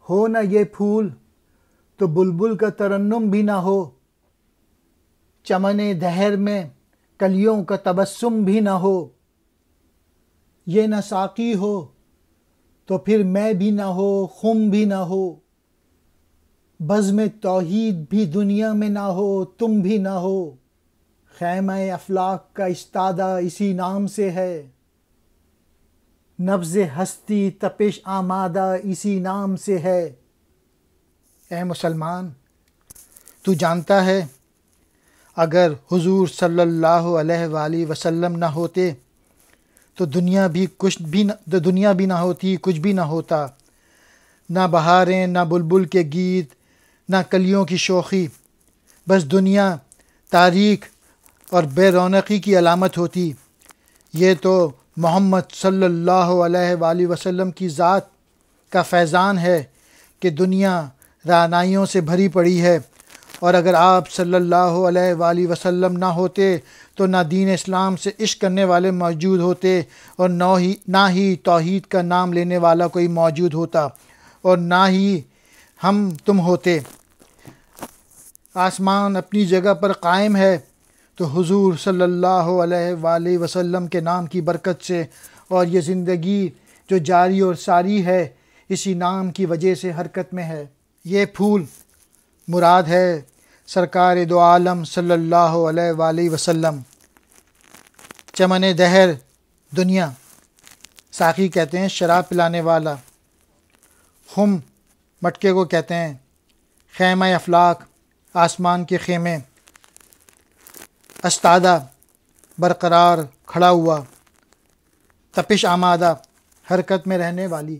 ہو نہ یہ پھول تو بلبل کا ترنم بھی نہ ہو، چمن دہر میں کلیوں کا تبسم بھی نہ ہو، یہ نہ ساقی ہو تو پھر میں بھی نہ ہو، خم بھی نہ ہو، بزم توحید بھی دنیا میں نہ ہو، تم بھی نہ ہو، خیمہ افلاک کا استادہ اسی نام سے ہے، نبض ہستی تپش آمادہ اسی نام سے ہے۔ اے مسلمان، تو جانتا ہے اگر حضور صلی اللہ علیہ وآلہ وسلم نہ ہوتے تو دنیا بھی نہ ہوتی، کچھ بھی نہ ہوتا، نہ بہاریں، نہ بلبل کے گیت، نہ کلیوں کی شوخی، بس دنیا تاریک اور بے رونقی کی علامت ہوتی۔ یہ تو محمد صلی اللہ علیہ وآلہ وسلم کی ذات کا فیضان ہے کہ دنیا رعنائیوں سے بھری پڑی ہے، اور اگر آپ صلی اللہ علیہ وآلہ وسلم نہ ہوتے تو نہ دین اسلام سے عشق کرنے والے موجود ہوتے، اور نہ ہی توحید کا نام لینے والا کوئی موجود ہوتا، اور نہ ہی ہم تم ہوتے۔ آسمان اپنی جگہ پر قائم ہے تو حضور صلی اللہ علیہ وآلہ وسلم کے نام کی برکت سے، اور یہ زندگی جو جاری اور ساری ہے اسی نام کی وجہ سے حرکت میں ہے۔ یہ پھول مراد ہے سرکار دو عالم صلی اللہ علیہ وآلہ وسلم۔ چمن دہر دنیا، ساقی کہتے ہیں شراب پلانے والا، خم مٹکے کو کہتے ہیں، خیمہ افلاک آسمان کے خیمے، استادہ برقرار کھڑا ہوا، تپش آمادہ حرکت میں رہنے والی۔